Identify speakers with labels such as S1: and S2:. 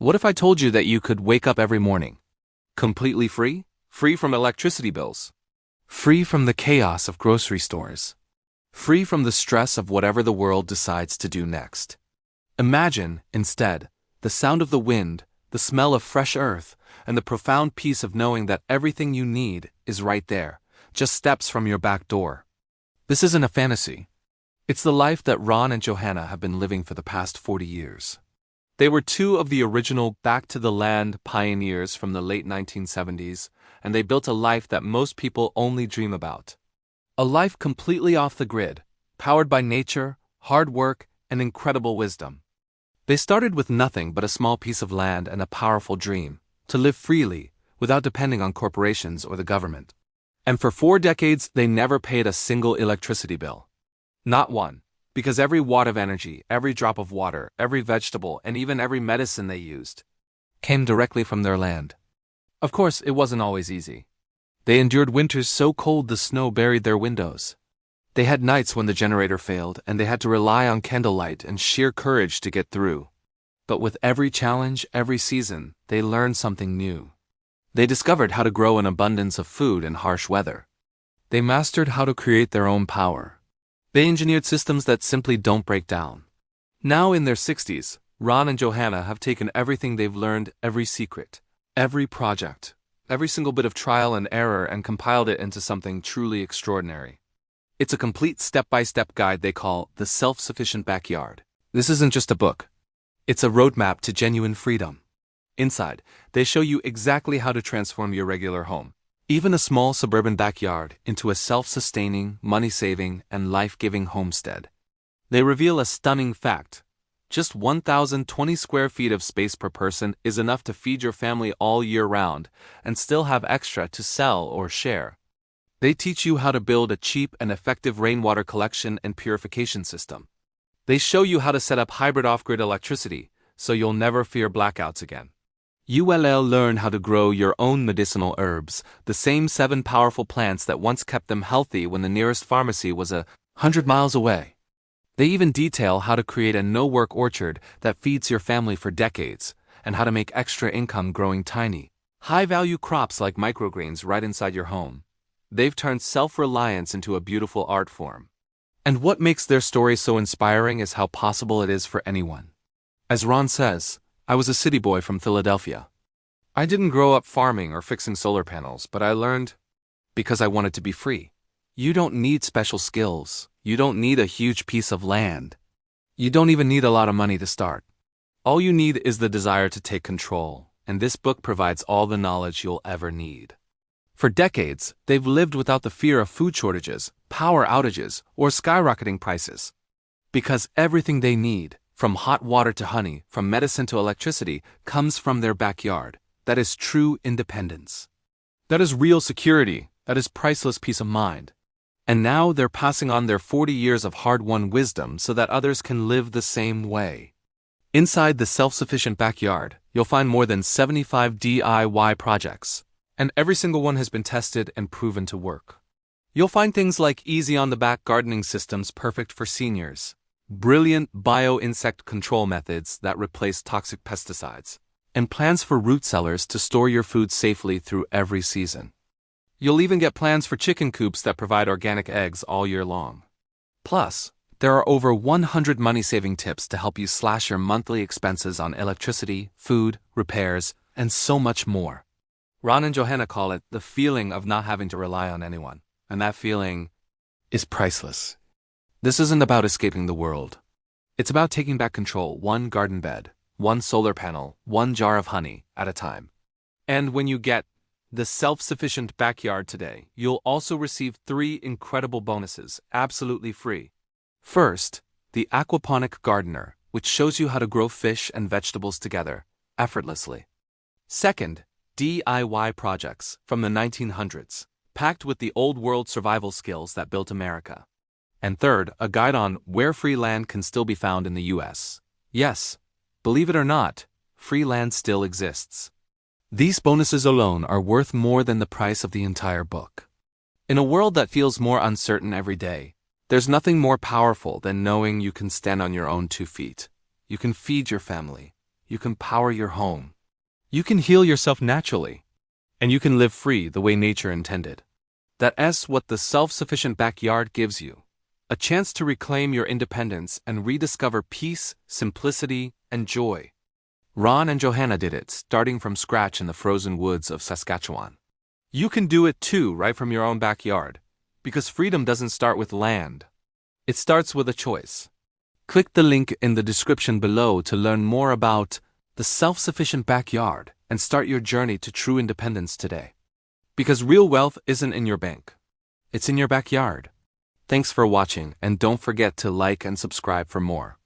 S1: What if I told you that you could wake up every morning completely free? Free from electricity bills. Free from the chaos of grocery stores. Free from the stress of whatever the world decides to do next. Imagine, instead, the sound of the wind, the smell of fresh earth, and the profound peace of knowing that everything you need is right there, just steps from your back door. This isn't a fantasy. It's the life that Ron and Johanna have been living for the past 40 years. They were two of the original back-to-the-land pioneers from the late 1970s, and they built a life that most people only dream about. A life completely off the grid, powered by nature, hard work, and incredible wisdom. They started with nothing but a small piece of land and a powerful dream, to live freely, without depending on corporations or the government. And for 4 decades, they never paid a single electricity bill. Not one. Because every watt of energy, every drop of water, every vegetable, and even every medicine they used came directly from their land. Of course, it wasn't always easy. They endured winters so cold the snow buried their windows. They had nights when the generator failed, and they had to rely on candlelight and sheer courage to get through. But with every challenge, every season, they learned something new. They discovered how to grow an abundance of food in harsh weather. They mastered how to create their own power. They engineered systems that simply don't break down. Now in their 60s, Ron and Johanna have taken everything they've learned, every secret, every project, every single bit of trial and error, and compiled it into something truly extraordinary. It's a complete step-by-step guide they call The Self-Sufficient Backyard. This isn't just a book. It's a roadmap to genuine freedom. Inside, they show you exactly how to transform your regular home, even a small suburban backyard, into a self-sustaining, money-saving, and life-giving homestead. They reveal a stunning fact. Just 1,020 square feet of space per person is enough to feed your family all year round and still have extra to sell or share. They teach you how to build a cheap and effective rainwater collection and purification system. They show you how to set up hybrid off-grid electricity so you'll never fear blackouts again. You'll learn how to grow your own medicinal herbs, the same 7 powerful plants that once kept them healthy when the nearest pharmacy was 100 miles away. They even detail how to create a no-work orchard that feeds your family for decades, and how to make extra income growing tiny, high-value crops like microgreens right inside your home. They've turned self-reliance into a beautiful art form. And what makes their story so inspiring is how possible it is for anyone. As Ron says, I was a city boy from Philadelphia. I didn't grow up farming or fixing solar panels, but I learned because I wanted to be free. You don't need special skills. You don't need a huge piece of land. You don't even need a lot of money to start. All you need is the desire to take control, and this book provides all the knowledge you'll ever need. For decades, they've lived without the fear of food shortages, power outages, or skyrocketing prices. Because everything they need, from hot water to honey, from medicine to electricity, comes from their backyard. That is true independence. That is real security. That is priceless peace of mind. And now they're passing on their 40 years of hard-won wisdom so that others can live the same way. Inside the Self-Sufficient Backyard, you'll find more than 75 DIY projects, and every single one has been tested and proven to work. You'll find things like easy-on-the-back gardening systems perfect for seniors, brilliant bio-insect control methods that replace toxic pesticides, and plans for root cellars to store your food safely through every season. You'll even get plans for chicken coops that provide organic eggs all year long. Plus, there are over 100 money-saving tips to help you slash your monthly expenses on electricity, food, repairs, and so much more. Ron and Johanna call it the feeling of not having to rely on anyone, and that feeling is priceless. This isn't about escaping the world. It's about taking back control, one garden bed, one solar panel, one jar of honey at a time. And when you get the Self-Sufficient Backyard today, you'll also receive 3 incredible bonuses, absolutely free. First, the Aquaponic Gardener, which shows you how to grow fish and vegetables together, effortlessly. Second, DIY projects from the 1900s, packed with the old-world survival skills that built America. And third, a guide on where free land can still be found in the U.S. Yes, believe it or not, free land still exists. These bonuses alone are worth more than the price of the entire book. In a world that feels more uncertain every day, there's nothing more powerful than knowing you can stand on your own 2 feet. You can feed your family. you can power your home. You can heal yourself naturally. And you can live free the way nature intended. That's what the self-sufficient backyard gives you. A chance to reclaim your independence and rediscover peace, simplicity, and joy. Ron and Johanna did it, starting from scratch in the frozen woods of Saskatchewan. You can do it too, right from your own backyard. Because freedom doesn't start with land. It starts with a choice. Click the link in the description below to learn more about the self-sufficient backyard and start your journey to true independence today. Because real wealth isn't in your bank. It's in your backyard. Thanks for watching, and don't forget to like and subscribe for more.